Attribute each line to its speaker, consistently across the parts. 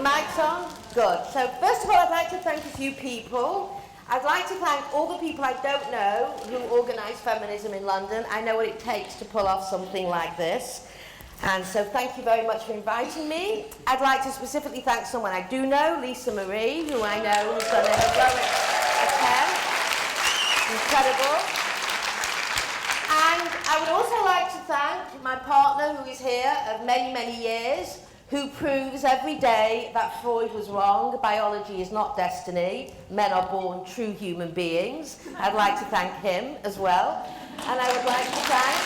Speaker 1: mic's on? Good. So first of all, I'd like to thank a few people. I'd like to thank all the people I don't know who organise feminism in London. I know what it takes to pull off something like this. And so thank you very much for inviting me. I'd like to specifically thank someone I do know, Lisa Marie, who I know has done a heroic attempt. Incredible. And I would also like to thank my partner, who is here of many, many years, who proves every day that Freud was wrong. Biology is not destiny. Men are born true human beings. I'd like to thank him as well. And I would like to thank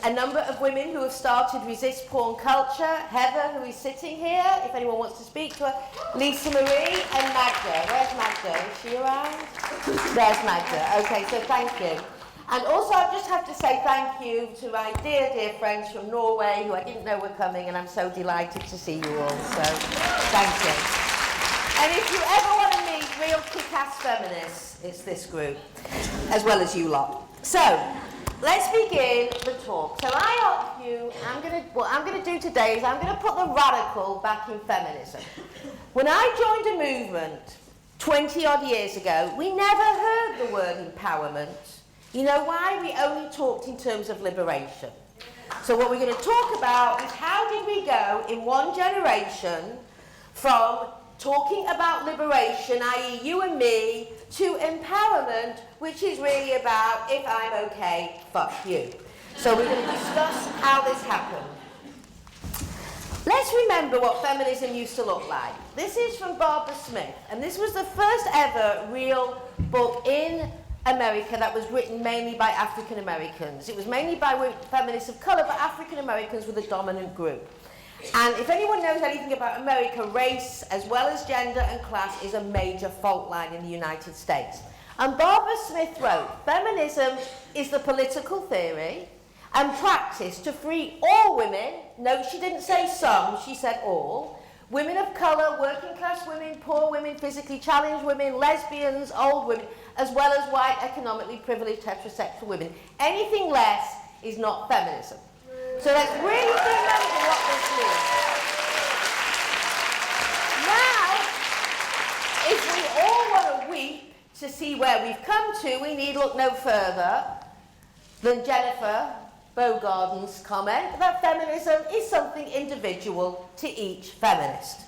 Speaker 1: a number of women who have started Resist Porn Culture. Heather, who is sitting here, if anyone wants to speak to her. Lisa Marie and Magda. Where's Magda? Is she around? There's Magda. Okay, so thank you. And also I just have to say thank you to my dear, dear friends from Norway who I didn't know were coming, and I'm so delighted to see you all. So thank you. And if you ever want to meet real kick-ass feminists, it's this group, as well as you lot. So let's begin the talk. So I argue, what I'm going to do today is I'm going to put the radical back in feminism. When I joined a movement 20 odd years ago, we never heard the word empowerment. You know why? We only talked in terms of liberation. So what we're going to talk about is how did we go in one generation from talking about liberation, i.e. you and me, to empowerment, which is really about if I'm okay, fuck you. So we're going to discuss how this happened. Let's remember what feminism used to look like. This is from Barbara Smith, and this was the first ever real book in America that was written mainly by African Americans. It was mainly by feminists of colour, but African Americans were the dominant group. And if anyone knows anything about America, race, as well as gender and class, is a major fault line in the United States. And Barbara Smith wrote, feminism is the political theory and practice to free all women, no, she didn't say some, she said all, women of colour, working class women, poor women, physically challenged women, lesbians, old women, as well as white, economically privileged heterosexual women. Anything less is not feminism. So let's really remember what this means. Now, if we all want to weep to see where we've come to, we need look no further than Jennifer Bogarden's comment that feminism is something individual to each feminist.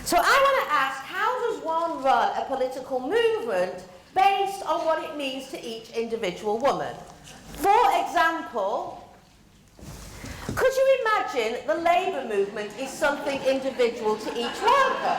Speaker 1: So I want to ask, how does one run a political movement based on what it means to each individual woman? For example, could you imagine the labour movement is something individual to each worker?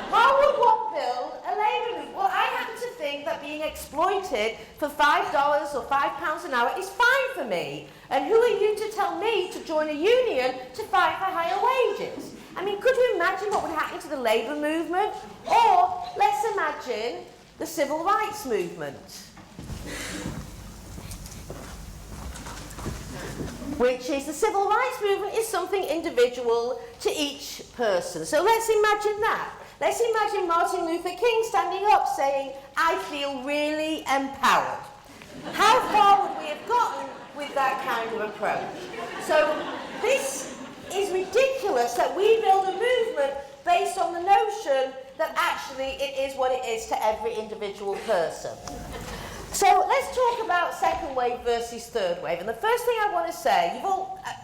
Speaker 1: How would one build a labour movement? Well, I happen to think that being exploited for $5 or £5 an hour is fine for me. And who are you to tell me to join a union to fight for higher wages? I mean, could you imagine what would happen to the labour movement? Or let's imagine the civil rights movement, which is the civil rights movement is something individual to each person. So let's imagine that. Let's imagine Martin Luther King standing up saying, I feel really empowered. How far would we have gotten with that kind of approach? So this is ridiculous that we build a movement based on the notion that actually it is what it is to every individual person. So let's talk about second wave versus third wave. And the first thing I want to say,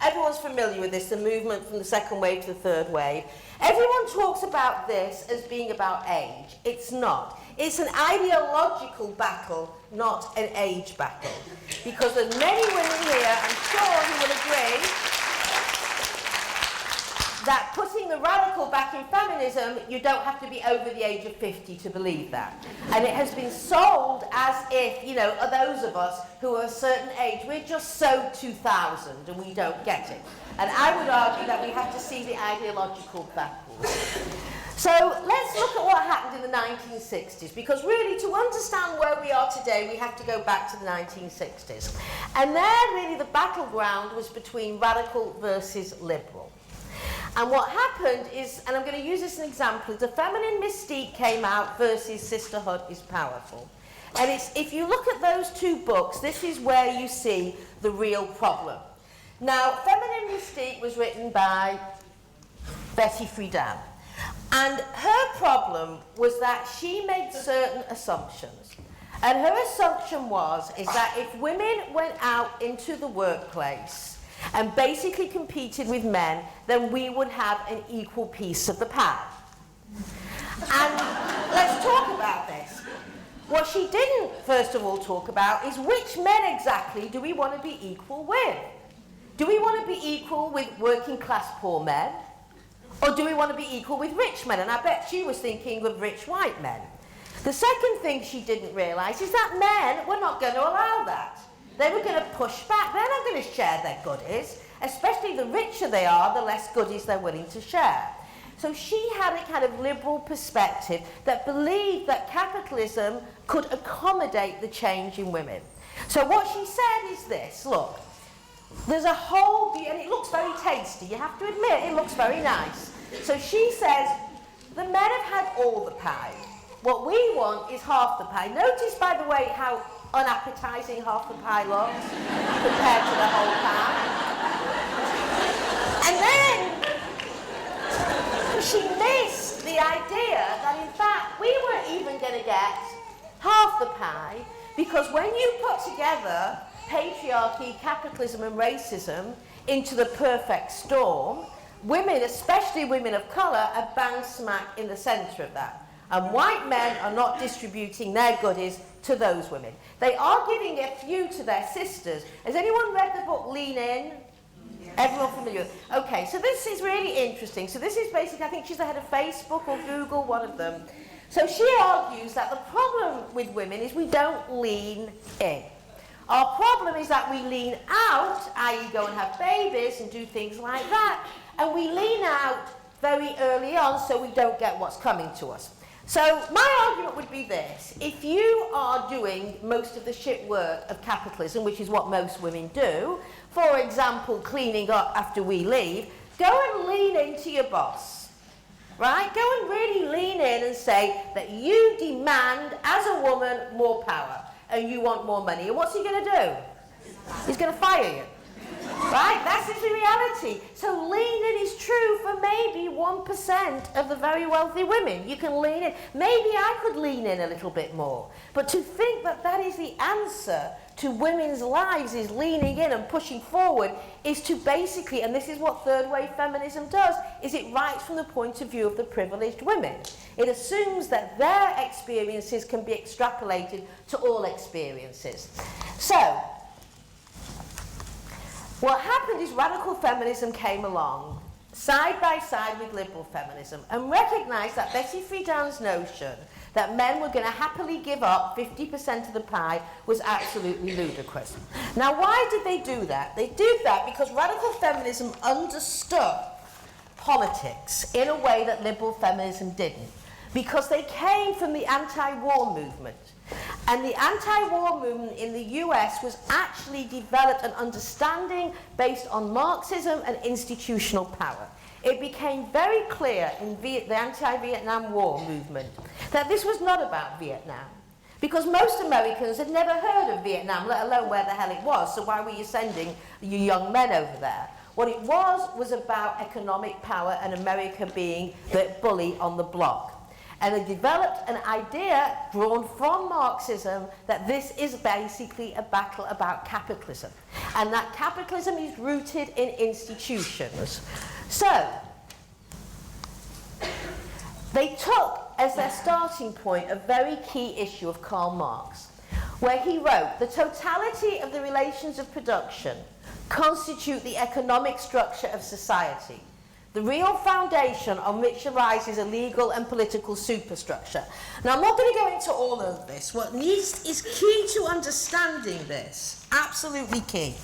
Speaker 1: everyone's familiar with this, the movement from the second wave to the third wave. Everyone talks about this as being about age. It's not. It's an ideological battle, not an age battle. Because there's many women here, I'm sure, who will agree that putting the radical back in feminism, you don't have to be over the age of 50 to believe that. And it has been sold as if, you know, those of us who are a certain age, we're just so 2000 and we don't get it. And I would argue that we have to see the ideological battle. So let's look at what happened in the 1960s, because really to understand where we are today, we have to go back to the 1960s. And there really the battleground was between radical versus liberal. And what happened is, and I'm going to use this as an example, the feminine mystique came out versus sisterhood is powerful. And it's, if you look at those two books, this is where you see the real problem. Now, Feminine Mystique was written by Betty Friedan. And her problem was that she made certain assumptions. And her assumption is that if women went out into the workplace and basically competed with men, then we would have an equal piece of the pie. And let's talk about this. What she didn't, first of all, talk about is which men exactly do we want to be equal with? Do we want to be equal with working class poor men? Or do we want to be equal with rich men? And I bet she was thinking of rich white men. The second thing she didn't realise is that men were not going to allow that. They were going to push back. They're not going to share their goodies. Especially the richer they are, the less goodies they're willing to share. So she had a kind of liberal perspective that believed that capitalism could accommodate the change in women. So what she said is this, look, there's a whole, and it looks very tasty, you have to admit, it looks very nice. So she says, the men have had all the pie. What we want is half the pie. Notice, by the way, how unappetizing half the pie looks compared to the whole pie. And then she missed the idea that, in fact, we weren't even going to get half the pie, because when you put together patriarchy, capitalism and racism into the perfect storm, women, especially women of colour, are bang smack in the centre of that. And white men are not distributing their goodies to those women. They are giving a few to their sisters. Has anyone read the book Lean In? Yeah. Everyone familiar with it? Okay, so this is really interesting. So this is basically, I think she's the head of Facebook or Google, one of them. So she argues that the problem with women is we don't lean in. Our problem is that we lean out, i.e. go and have babies and do things like that, and we lean out very early on so we don't get what's coming to us. So my argument would be this: if you are doing most of the shit work of capitalism, which is what most women do, for example, cleaning up after we leave, go and lean into your boss, right? Go and really lean in and say that you demand, as a woman, more power, and you want more money. And what's he going to do? He's going to fire you. Right? That's the reality. So lean in is true for maybe 1% of the very wealthy women. You can lean in. Maybe I could lean in a little bit more. But to think that that is the answer to women's lives, is leaning in and pushing forward, is to basically, and this is what third wave feminism does, is it writes from the point of view of the privileged women. It assumes that their experiences can be extrapolated to all experiences. So, what happened is radical feminism came along, side by side with liberal feminism, and recognised that Betty Friedan's notion that men were going to happily give up 50% of the pie was absolutely ludicrous. Now, why did they do that? They did that because radical feminism understood politics in a way that liberal feminism didn't, because they came from the anti-war movement. And the anti-war movement in the US was actually developed an understanding based on Marxism and institutional power. It became very clear in the anti-Vietnam War movement that this was not about Vietnam, because most Americans had never heard of Vietnam, let alone where the hell it was, so why were you sending your young men over there? What it was about economic power and America being the bully on the block. And they developed an idea drawn from Marxism that this is basically a battle about capitalism, and that capitalism is rooted in institutions. So, they took as their starting point a very key issue of Karl Marx, where he wrote, "The totality of the relations of production constitute the economic structure of society, the real foundation on which arises a legal and political superstructure." Now, I'm not going to go into all of this. What is key to understanding this, absolutely key,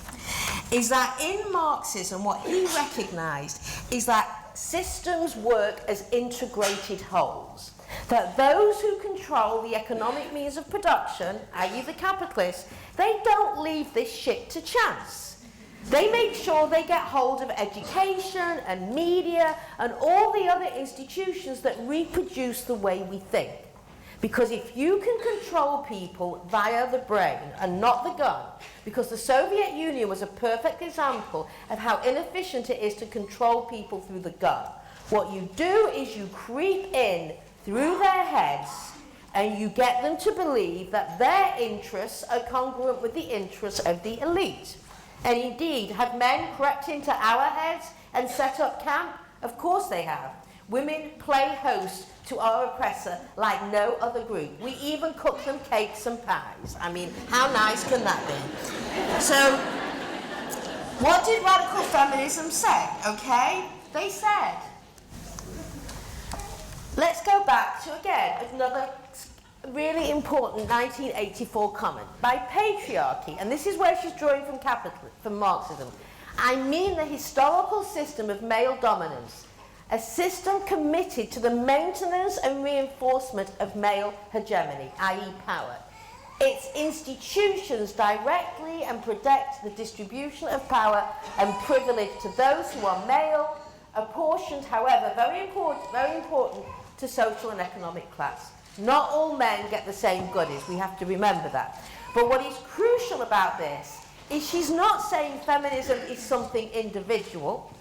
Speaker 1: is that in Marxism, what he recognized is that systems work as integrated wholes. That those who control the economic means of production, i.e. the capitalists, they don't leave this shit to chance. They make sure they get hold of education and media and all the other institutions that reproduce the way we think. Because if you can control people via the brain and not the gun, because the Soviet Union was a perfect example of how inefficient it is to control people through the gun. What you do is you creep in through their heads and you get them to believe that their interests are congruent with the interests of the elite. And indeed, have men crept into our heads and set up camp? Of course they have. Women play host to our oppressor like no other group. We even cook them cakes and pies. I mean, how nice can that be? So, what did radical feminism say, okay? They said, let's go back to, again, another really important 1984 comment. By patriarchy, and this is where she's drawing from from Marxism, I mean the historical system of male dominance, a system committed to the maintenance and reinforcement of male hegemony, i.e. power. Its institutions directly and protect the distribution of power and privilege to those who are male, apportioned, however, very important, to social and economic class. Not all men get the same goodies, we have to remember that. But what is crucial about this is she's not saying feminism is something individual.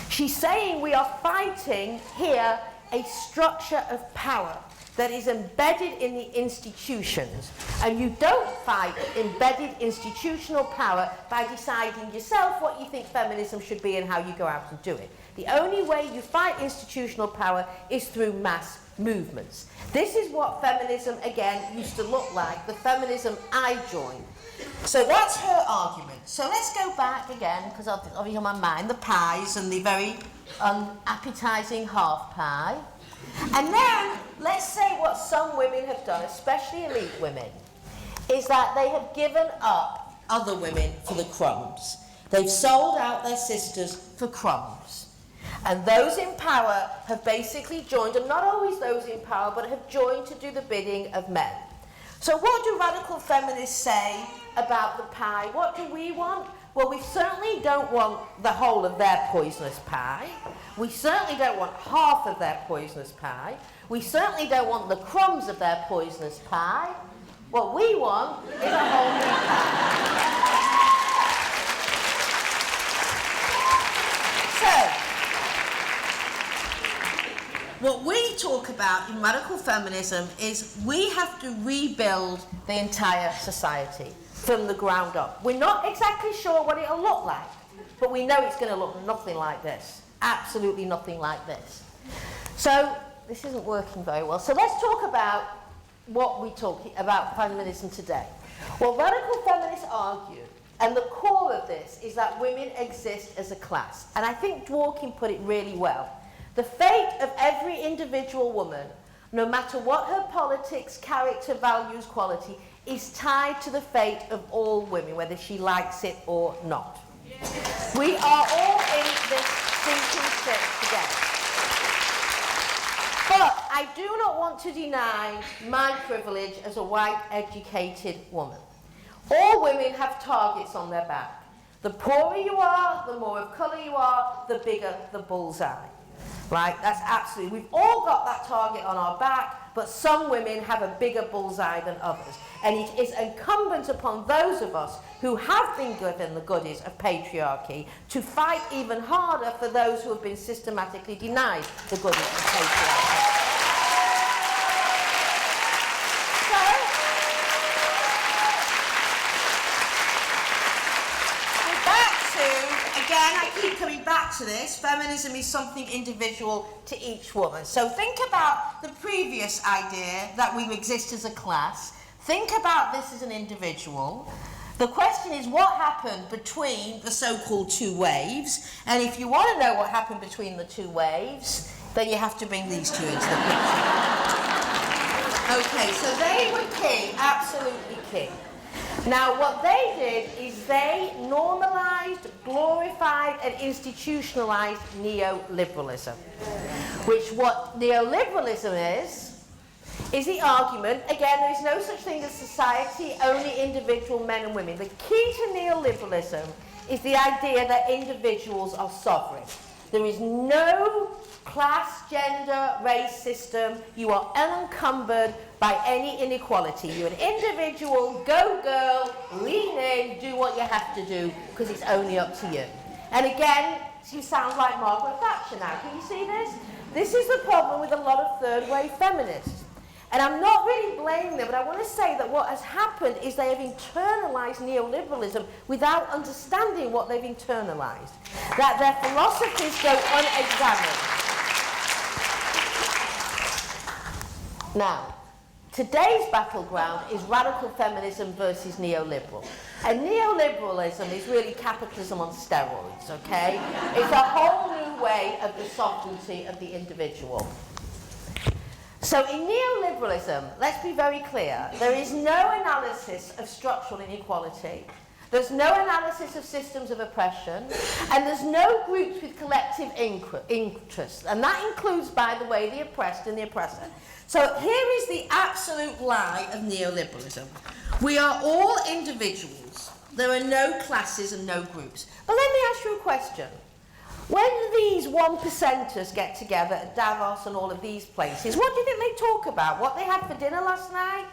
Speaker 1: She's saying we are fighting here a structure of power that is embedded in the institutions. And you don't fight embedded institutional power by deciding yourself what you think feminism should be and how you go out and do it. The only way you fight institutional power is through mass movements. This is what feminism, again, used to look like, the feminism I joined. So that's her argument. So let's go back again, because obviously on my mind, the pies and the very unappetizing half pie. And then, let's say what some women have done, especially elite women, is that they have given up other women for the crumbs. They've sold out their sisters for crumbs. And those in power have basically joined, and not always those in power, but have joined to do the bidding of men. So what do radical feminists say about the pie? What do we want? Well, we certainly don't want the whole of their poisonous pie. We certainly don't want half of their poisonous pie. We certainly don't want the crumbs of their poisonous pie. What we want is a whole new pie. So, what we talk about in radical feminism is we have to rebuild the entire society from the ground up. We're not exactly sure what it'll look like, but we know it's going to look nothing like this. Absolutely nothing like this. So, this isn't working very well. So let's talk about what we're talking about feminism today. Well, radical feminists argue, and the core of this is that women exist as a class. And I think Dworkin put it really well. The fate of every individual woman, no matter what her politics, character, values, quality, is tied to the fate of all women, whether she likes it or not. Yes. We are all in this sinking ship together. But I do not want to deny my privilege as a white, educated woman. All women have targets on their back. The poorer you are, the more of colour you are, the bigger the bullseye. Right? That's absolutely, we've all got that target on our back, but some women have a bigger bullseye than others. And it is incumbent upon those of us who have been given the goodies of patriarchy to fight even harder for those who have been systematically denied the goodies of patriarchy. Again, I keep coming back to this. Feminism is something individual to each woman. So think about the previous idea that we exist as a class. Think about this as an individual. The question is what happened between the so-called two waves. And if you want to know what happened between the two waves, then you have to bring these two into the picture. Okay, so they were king, absolutely king. Now, what they did is they normalized, glorified, and institutionalized neoliberalism. Which what neoliberalism is the argument, again, there is no such thing as society, only individual men and women. The key to neoliberalism is the idea that individuals are sovereign. There is no class, gender, race system. You are unencumbered by any inequality. You're an individual, go girl, lean in, do what you have to do, because it's only up to you. And again, you sound like Margaret Thatcher now. Can you see this? This is the problem with a lot of third-wave feminists. And I'm not really blaming them, but I want to say that what has happened is they have internalized neoliberalism without understanding what they've internalized. That their philosophies go unexamined. Now, today's battleground is radical feminism versus neoliberal. And neoliberalism is really capitalism on steroids, okay? It's a whole new way of the sovereignty of the individual. So in neoliberalism, let's be very clear, there is no analysis of structural inequality, there's no analysis of systems of oppression, and there's no groups with collective interests. And that includes, by the way, the oppressed and the oppressor. So here is the absolute lie of neoliberalism. We are all individuals. There are no classes and no groups. But let me ask you a question. When these 1%ers get together at Davos and all of these places, what do you think they talk about? What they had for dinner last night?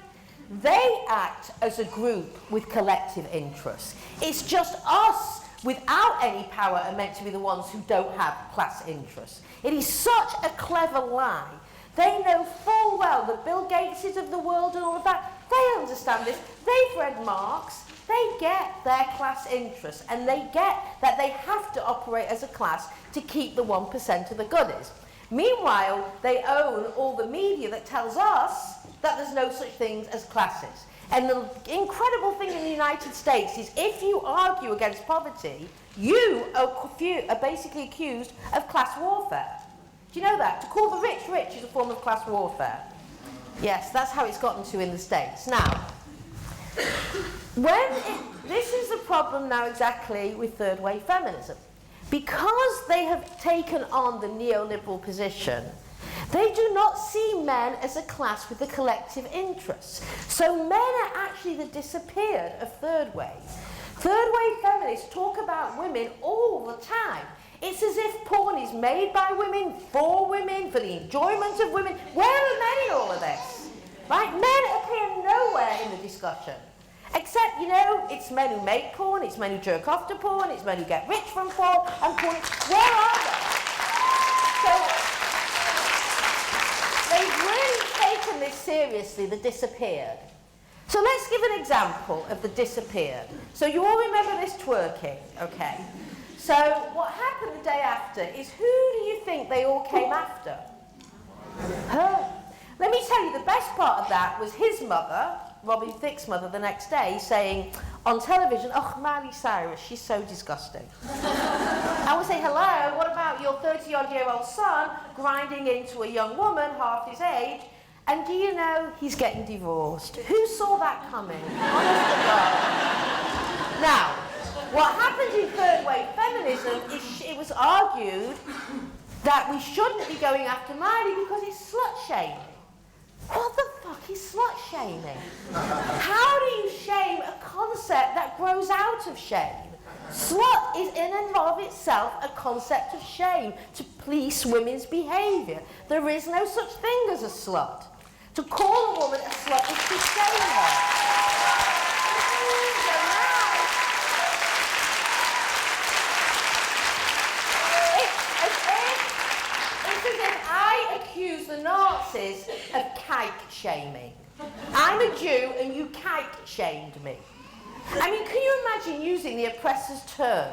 Speaker 1: They act as a group with collective interests. It's just us without any power are meant to be the ones who don't have class interests. It is such a clever lie. They know full well that Bill Gates of the world and all of that, they understand this. They've read Marx. They get their class interests, and they get that they have to operate as a class to keep the 1% of the goodies. Meanwhile, they own all the media that tells us that there's no such things as classes. And the incredible thing in the United States is if you argue against poverty, you are basically accused of class warfare. Do you know that? To call the rich rich is a form of class warfare. Yes, that's how it's gotten to in the States. Now, this is the problem now exactly with third-wave feminism. Because they have taken on the neoliberal position, they do not see men as a class with a collective interest. So men are actually the disappeared of third wave. Third-wave feminists talk about women all the time. It's as if porn is made by women, for the enjoyment of women. Where are men in all of this? Right? Men appear nowhere in the discussion. Except, you know, it's men who make porn, it's men who jerk off to porn, it's men who get rich from porn, and porn. Where are they? So, they've really taken this seriously, the disappeared. So let's give an example of the disappeared. So you all remember this twerking, okay? So what happened the day after is, who do you think they all came after? Her. Let me tell you, the best part of that was his mother, Robin Thicke's mother, the next day saying on television, oh, Miley Cyrus, she's so disgusting. I would say, hello, what about your 30-odd-year-old son grinding into a young woman half his age? And do you know he's getting divorced? Who saw that coming? Honest to God. Now, what happened in third-wave feminism is it was argued that we shouldn't be going after Miley because it's slut-shaming. What the fuck is slut-shaming? How do you shame a concept that grows out of shame? Slut is in and of itself a concept of shame, to police women's behaviour. There is no such thing as a slut. To call a woman a slut is to shame her. Accuse the Nazis of kike shaming. I'm a Jew and you kike shamed me. I mean, can you imagine using the oppressor's term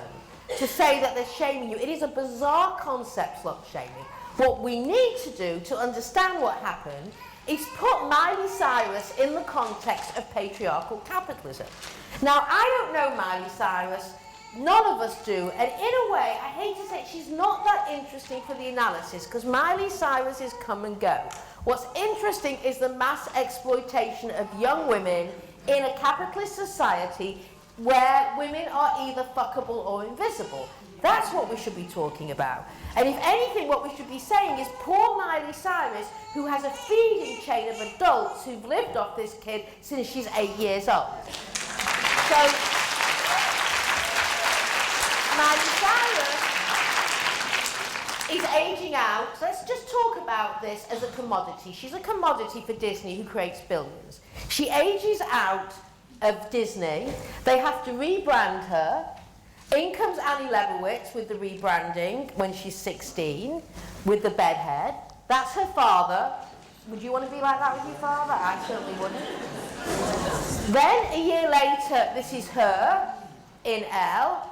Speaker 1: to say that they're shaming you? It is a bizarre concept, slut shaming. What we need to do to understand what happened is put Miley Cyrus in the context of patriarchal capitalism. Now, I don't know Miley Cyrus. None of us do, and in a way, I hate to say it, she's not that interesting for the analysis, because Miley Cyrus is come and go. What's interesting is the mass exploitation of young women in a capitalist society where women are either fuckable or invisible. That's what we should be talking about. And if anything, what we should be saying is poor Miley Cyrus, who has a feeding chain of adults who've lived off this kid since she's 8 years old. So, is aging out. So let's just talk about this as a commodity. She's a commodity for Disney, who creates billions. She ages out of Disney. They have to rebrand her. In comes Annie Leibovitz with the rebranding when she's 16, with the bedhead. That's her father. Would you want to be like that with your father? I certainly wouldn't. Then, a year later, this is her in Elle.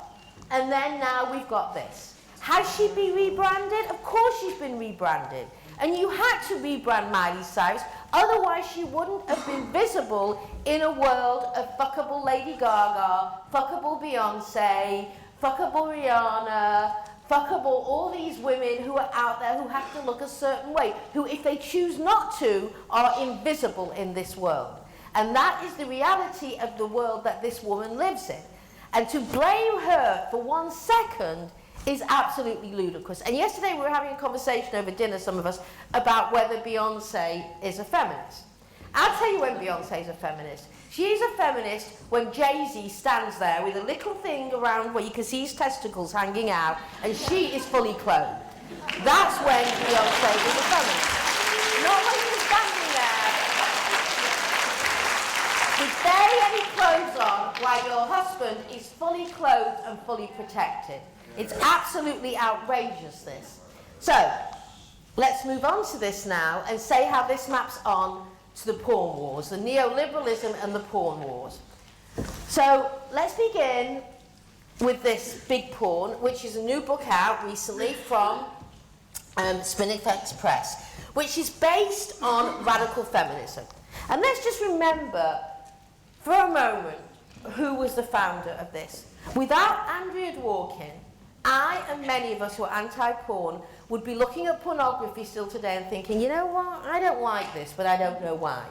Speaker 1: And then now we've got this. Has she been rebranded? Of course she's been rebranded. And you had to rebrand Miley Cyrus, otherwise she wouldn't have been visible in a world of fuckable Lady Gaga, fuckable Beyonce, fuckable Rihanna, fuckable all these women who are out there who have to look a certain way, who, if they choose not to, are invisible in this world. And that is the reality of the world that this woman lives in. And to blame her for 1 second is absolutely ludicrous. And yesterday we were having a conversation over dinner, some of us, about whether Beyonce is a feminist. I'll tell you when Beyonce is a feminist. She is a feminist when Jay-Z stands there with a little thing around where you can see his testicles hanging out, and she is fully clothed. That's when Beyonce is a feminist. Not when she's standing there with barely any clothes on while your husband is fully clothed and fully protected. It's absolutely outrageous, this. So, let's move on to this now and say how this maps on to the porn wars, the neoliberalism and the porn wars. So, let's begin with this Big Porn, which is a new book out recently from Spinifex Press, which is based on radical feminism. And let's just remember for a moment who was the founder of this. Without Andrea Dworkin, I and many of us who are anti-porn would be looking at pornography still today and thinking, you know what, I don't like this, but I don't know why.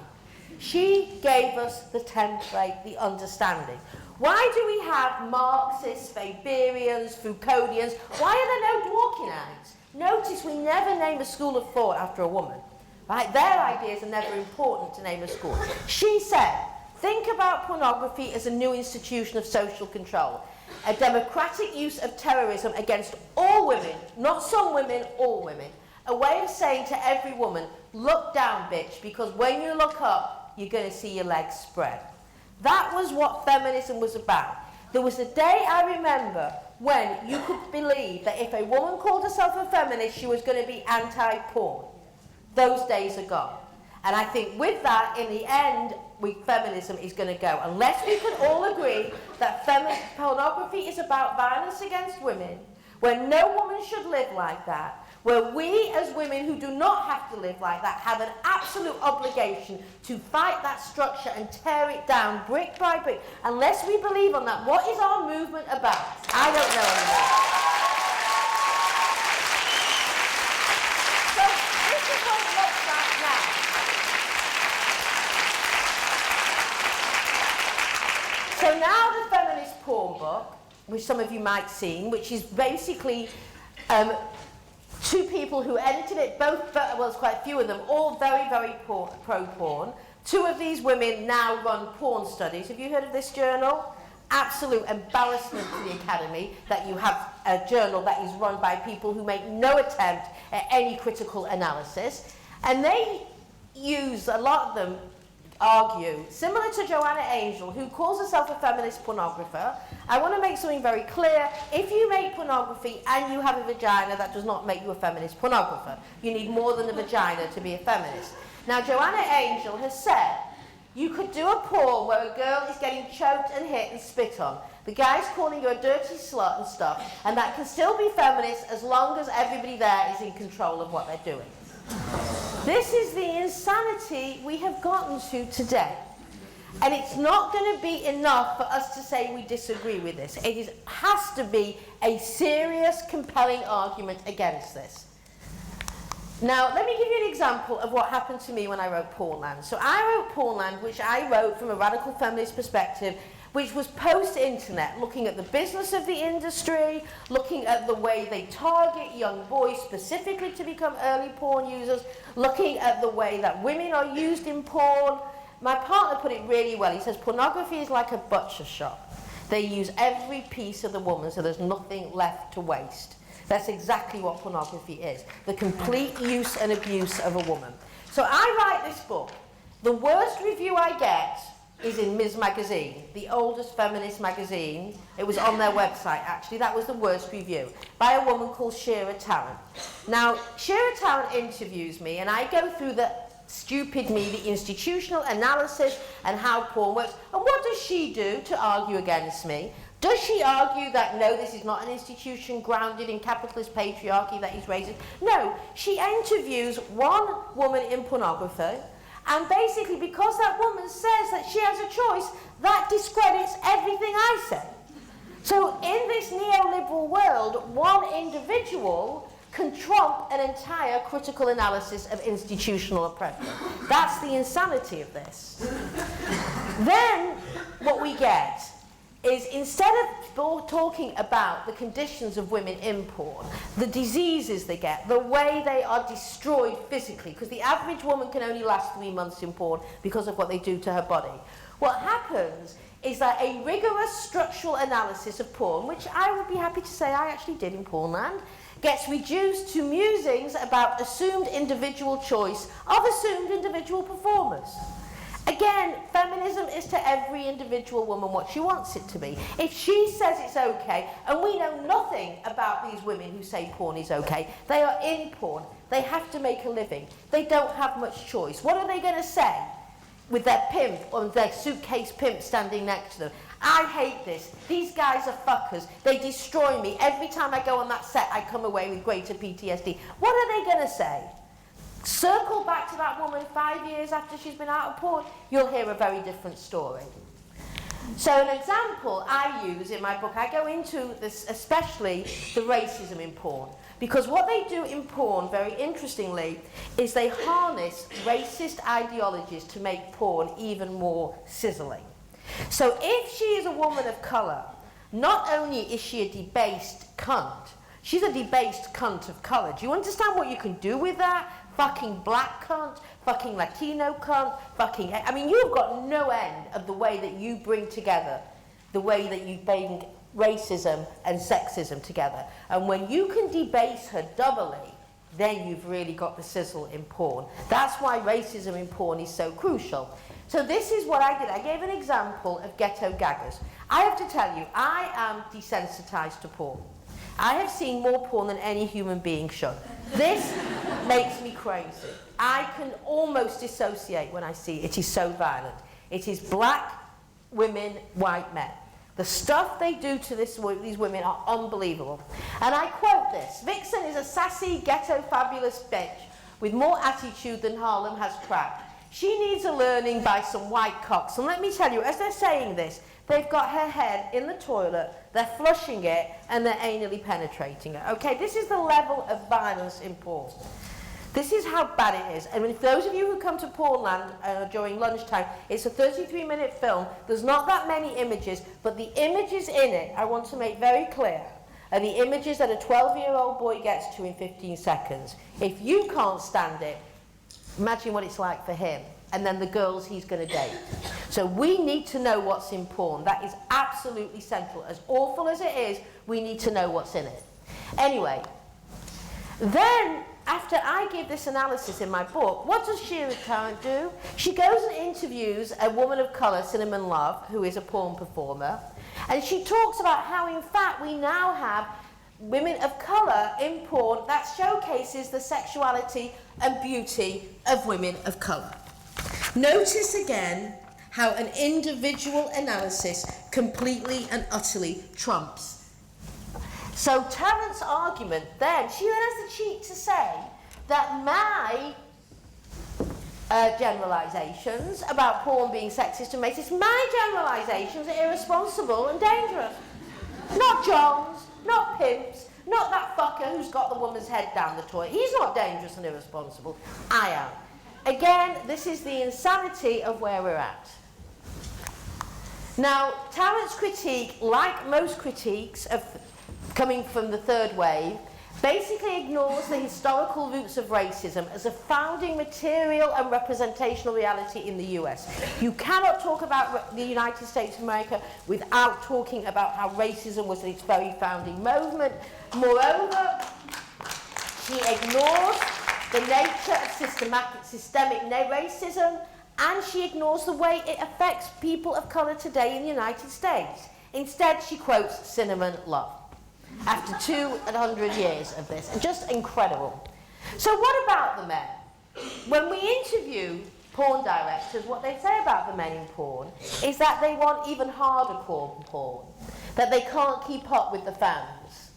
Speaker 1: She gave us the template, the understanding. Why do we have Marxists, Weberians, Foucauldians? Why are there no Dworkinites? Notice we never name a school of thought after a woman. Right? Their ideas are never important to name a school. She said, think about pornography as a new institution of social control. A democratic use of terrorism against all women, not some women, all women. A way of saying to every woman, look down, bitch, because when you look up, you're going to see your legs spread. That was what feminism was about. There was a day I remember when you could believe that if a woman called herself a feminist, she was going to be anti-porn. Those days are gone. And I think with that, in the end, feminism is going to go. Unless we can all agree that pornography is about violence against women, where no woman should live like that, where we as women who do not have to live like that have an absolute obligation to fight that structure and tear it down brick by brick. Unless we believe on that, what is our movement about? I don't know anymore. So this is what it looks like now. So now the feminist porn book, which some of you might have seen, which is basically two people who edited it, both, well, there's quite a few of them, all very, very pro-porn. Two of these women now run porn studies. Have you heard of this journal? Absolute embarrassment to the Academy that you have a journal that is run by people who make no attempt at any critical analysis. And they use, a lot of them argue, similar to Joanna Angel, who calls herself a feminist pornographer. I want to make something very clear. If you make pornography and you have a vagina, that does not make you a feminist pornographer. You need more than a vagina to be a feminist. Now, Joanna Angel has said, you could do a porn where a girl is getting choked and hit and spit on. The guy's calling you a dirty slut and stuff, and that can still be feminist as long as everybody there is in control of what they're doing. This is the insanity we have gotten to today. And it's not going to be enough for us to say we disagree with this. It has to be a serious, compelling argument against this. Now, let me give you an example of what happened to me when I wrote Pornland. So I wrote Pornland, which I wrote from a radical feminist perspective, which was post-internet, looking at the business of the industry, looking at the way they target young boys specifically to become early porn users, looking at the way that women are used in porn. My partner put it really well. He says, pornography is like a butcher shop. They use every piece of the woman, so there's nothing left to waste. That's exactly what pornography is. The complete use and abuse of a woman. So I write this book. The worst review I get is in Ms. Magazine, the oldest feminist magazine. It was on their website, actually. That was the worst review, by a woman called Shira Tarrant. Now, Shira Tarrant interviews me, and I go through the stupid me, the institutional analysis and how porn works. And what does she do to argue against me? Does she argue that, no, this is not an institution grounded in capitalist patriarchy that is racist? No, she interviews one woman in pornography, and basically because that woman says that she has a choice, that discredits everything I say. So in this neoliberal world, one individual can trump an entire critical analysis of institutional oppression. That's the insanity of this. Then what we get is, instead of talking about the conditions of women in porn, the diseases they get, the way they are destroyed physically, because the average woman can only last 3 months in porn because of what they do to her body. What happens is that a rigorous structural analysis of porn, which I would be happy to say I actually did in Pornland, gets reduced to musings about assumed individual choice of assumed individual performers. Again, feminism is to every individual woman what she wants it to be. If she says it's okay, and we know nothing about these women who say porn is okay, they are in porn, they have to make a living, they don't have much choice. What are they going to say with their pimp or their suitcase pimp standing next to them? I hate this. These guys are fuckers. They destroy me. Every time I go on that set, I come away with greater PTSD. What are they going to say? Circle back to that woman 5 years after she's been out of porn, you'll hear a very different story. So an example I use in my book, I go into this, especially the racism in porn. Because what they do in porn, very interestingly, is they harness racist ideologies to make porn even more sizzling. So if she is a woman of colour, not only is she a debased cunt, she's a debased cunt of colour. Do you understand what you can do with that? Fucking black cunt, fucking Latino cunt, fucking... I mean, you've got no end of the way that you bring together, the way that you bring racism and sexism together. And when you can debase her doubly, then you've really got the sizzle in porn. That's why racism in porn is so crucial. So this is what I did. I gave an example of ghetto gaggers. I have to tell you, I am desensitized to porn. I have seen more porn than any human being should. This makes me crazy. I can almost dissociate when I see it. It is so violent. It is black women, white men. The stuff they do to these women are unbelievable. And I quote this: Vixen is a sassy, ghetto, fabulous bitch with more attitude than Harlem has crack. She needs a learning by some white cocks. And let me tell you, as they're saying this, they've got her head in the toilet, they're flushing it, and they're anally penetrating it. Okay, this is the level of violence in porn. This is how bad it is. And if those of you who come to Pornland during lunchtime, it's a 33-minute film. There's not that many images, but the images in it, I want to make very clear, are the images that a 12-year-old boy gets to in 15 seconds. If you can't stand it, imagine what it's like for him, and then the girls he's going to date. So we need to know what's in porn. That is absolutely central. As awful as it is, we need to know what's in it. Anyway, then after I give this analysis in my book, what does Shira Tarrant do? She goes and interviews a woman of colour, Cinnamon Love, who is a porn performer, and she talks about how, in fact, we now have women of colour in porn that showcases the sexuality and beauty of women of colour. Notice again how an individual analysis completely and utterly trumps. So Tarrant's argument then, she then has the cheek to say that my generalisations about porn being sexist and racist, my generalisations are irresponsible and dangerous. Not John's, not Pimp's, not that fucker who's got the woman's head down the toilet. He's not dangerous and irresponsible. I am. Again, this is the insanity of where we're at. Now, Tarrant's critique, like most critiques of coming from the third wave, basically ignores the historical roots of racism as a founding material and representational reality in the US. You cannot talk about the United States of America without talking about how racism was its very founding movement. Moreover, she ignores the nature of systemic racism, and she ignores the way it affects people of colour today in the United States. Instead, she quotes Cinnamon Love after 200 years of this, and just incredible. So what about the men? When we interview porn directors, what they say about the men in porn is that they want even harder porn, that they can't keep up with the fans.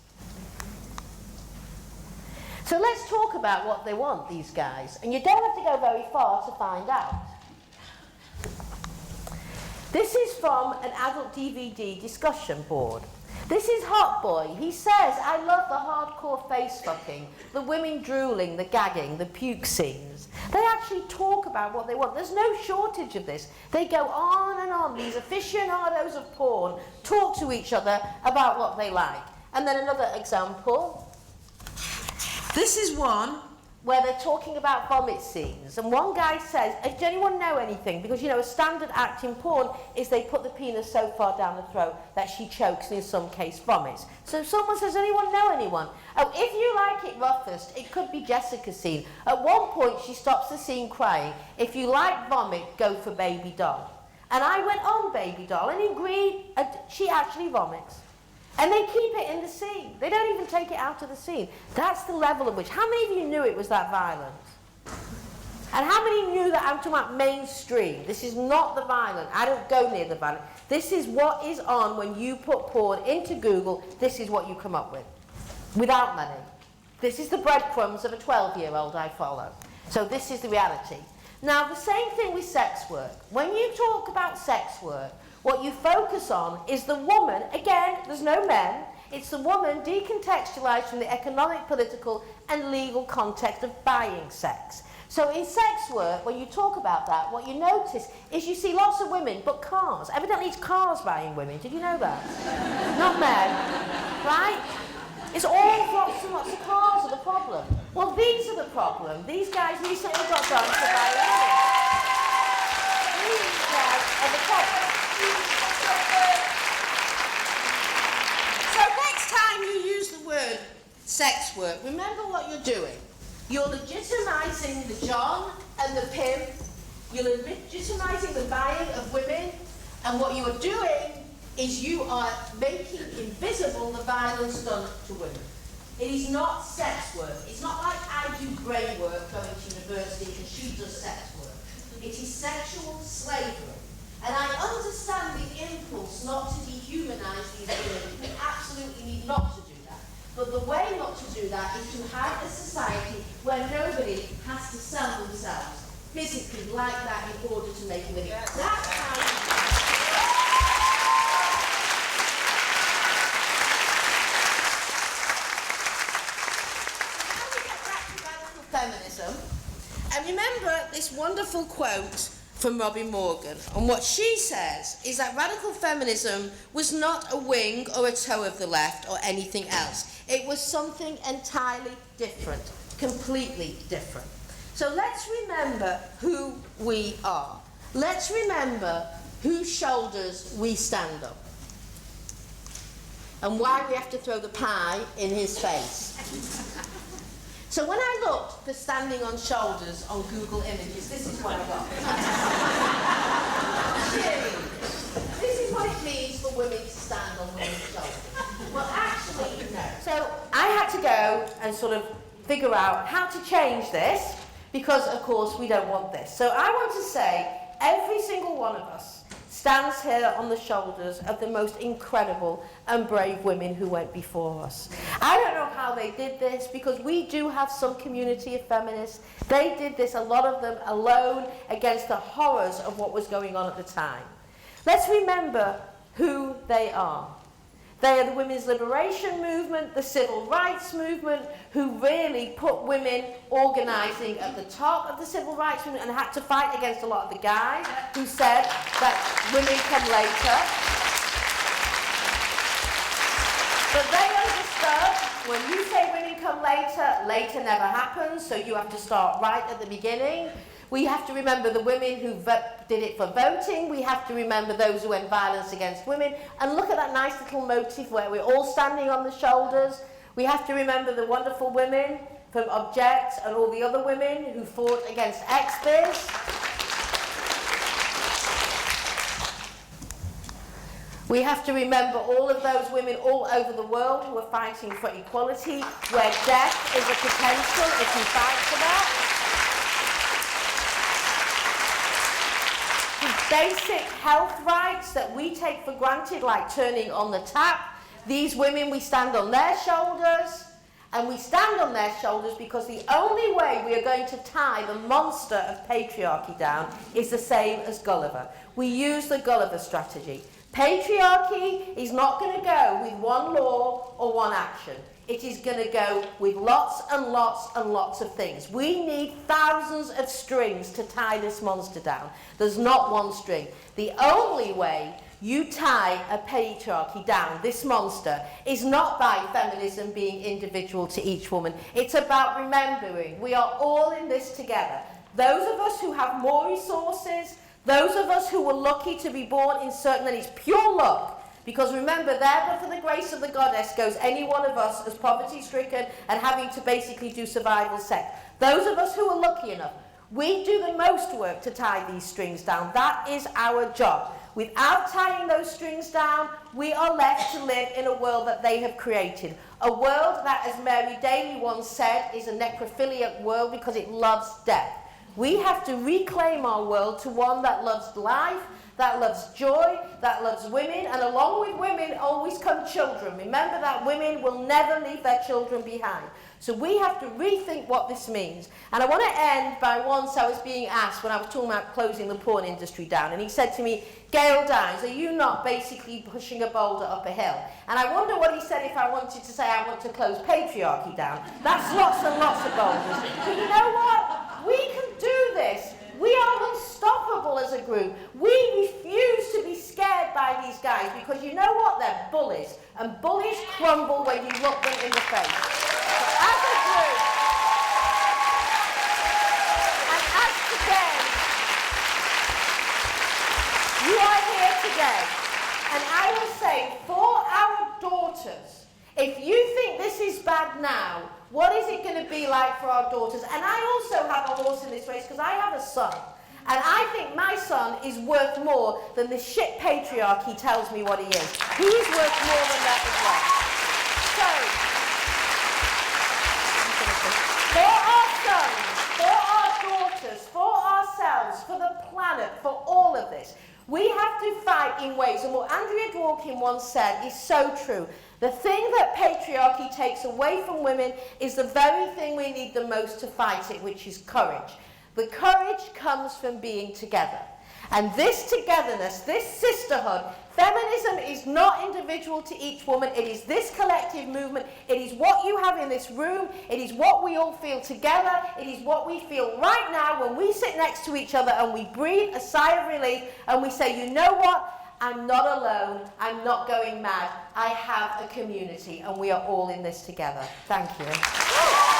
Speaker 1: So let's talk about what they want, these guys, and you don't have to go very far to find out. This is from an adult DVD discussion board. This is Hot Boy. He says, I love the hardcore face fucking, the women drooling, the gagging, the puke scenes. They actually talk about what they want. There's no shortage of this. They go on and on. These aficionados of porn talk to each other about what they like. And then another example. This is one where they're talking about vomit scenes. And one guy says, does anyone know anything? Because, you know, a standard act in porn is they put the penis so far down the throat that she chokes and in some case vomits. So someone says, anyone know anyone? Oh, if you like it roughest, it could be Jessica's scene. At one point, she stops the scene crying. If you like vomit, go for Baby Doll. And I went on Baby Doll and agreed, she actually vomits. And they keep it in the scene. They don't even take it out of the scene. That's the level of which. How many of you knew it was that violent? And how many knew that I'm talking about mainstream? This is not the violent. I don't go near the violent. This is what is on when you put porn into Google. This is what you come up with. Without money. This is the breadcrumbs of a 12-year-old I follow. So this is the reality. Now, the same thing with sex work. When you talk about sex work, what you focus on is the woman, again, there's no men, it's the woman decontextualized from the economic, political, and legal context of buying sex. So in sex work, when you talk about that, what you notice is you see lots of women, but cars. Evidently it's cars buying women, did you know that? Not men, right? It's all lots and lots of cars are the problem. Well, these are the problem. These guys recently got done for buying women. These guys are the problem. So next time you use the word sex work, remember what you're doing. You're legitimizing the John and the pimp. You're legitimizing the buying of women. And what you are doing is you are making invisible the violence done to women. It is not sex work. It's not like I do brain work going to university and she does sex work. It is sexual slavery. And I understand the impulse not to dehumanize these women. We absolutely need not to do that. But the way not to do that is to have a society where nobody has to sell themselves physically like that in order to make a living. That's how you do it. Now we get back to radical feminism. And remember this wonderful quote from Robbie Morgan. And what she says is that radical feminism was not a wing or a toe of the left or anything else. It was something entirely different, completely different. So let's remember who we are. Let's remember whose shoulders we stand on. And why we have to throw the pie in his face. So when I looked for standing on shoulders on Google Images, this is what I got. This is what it means for women to stand on women's shoulders. Well, actually, no. So I had to go and sort of figure out how to change this, because, of course, we don't want this. So I want to say every single one of us stands here on the shoulders of the most incredible and brave women who went before us. I don't know how they did this, because we do have some community of feminists. They did this, a lot of them, alone against the horrors of what was going on at the time. Let's remember who they are. They are the women's liberation movement, the civil rights movement, who really put women organising at the top of the civil rights movement and had to fight against a lot of the guys who said that women come later. But they understood when you say women come later, later never happens, so you have to start right at the beginning. We have to remember the women who did it for voting. We have to remember those who end violence against women. And look at that nice little motif where we're all standing on the shoulders. We have to remember the wonderful women from Object and all the other women who fought against ex-biz. We have to remember all of those women all over the world who are fighting for equality, where death is a potential if you fight for that. Basic health rights that we take for granted, like turning on the tap. These women, we stand on their shoulders, and we stand on their shoulders because the only way we are going to tie the monster of patriarchy down is the same as Gulliver. We use the Gulliver strategy. Patriarchy is not going to go with one law or one action. It is going to go with lots and lots and lots of things. We need thousands of strings to tie this monster down. There's not one string. The only way you tie a patriarchy down, this monster, is not by feminism being individual to each woman. It's about remembering we are all in this together. Those of us who have more resources, those of us who were lucky to be born in certain, and it's pure luck. Because remember, there but for the grace of the goddess goes any one of us as poverty-stricken and having to basically do survival sex. Those of us who are lucky enough, we do the most work to tie these strings down. That is our job. Without tying those strings down, we are left to live in a world that they have created. A world that, as Mary Daly once said, is a necrophiliac world because it loves death. We have to reclaim our world to one that loves life, that loves joy, that loves women, and along with women always come children. Remember that women will never leave their children behind. So we have to rethink what this means. And I want to end by once I was being asked when I was talking about closing the porn industry down, and he said to me, Gail Dines, are you not basically pushing a boulder up a hill? And I wonder what he said if I wanted to say I want to close patriarchy down. That's lots and lots of boulders. But you know what? We can do this. We are unstoppable as a group. We refuse to be scared by these guys because you know what? They're bullies. And bullies crumble when you look them in the face. So as a group, and as today, you are here today. And I will say, for our daughters, if you think this is bad now, what is it going to be like for our daughters? And I also have a horse in this race because I have a son. And I think my son is worth more than the shit patriarchy tells me what he is. He's worth more than that as well. So, for our sons, for our daughters, for ourselves, for the planet, for all of this, we have to fight in ways. And what Andrea Dworkin once said is so true. The thing that patriarchy takes away from women is the very thing we need the most to fight it, which is courage. The courage comes from being together. And this togetherness, this sisterhood, feminism is not individual to each woman. It is this collective movement. It is what you have in this room. It is what we all feel together. It is what we feel right now when we sit next to each other and we breathe a sigh of relief and we say, you know what? I'm not alone. I'm not going mad. I have a community and we are all in this together. Thank you.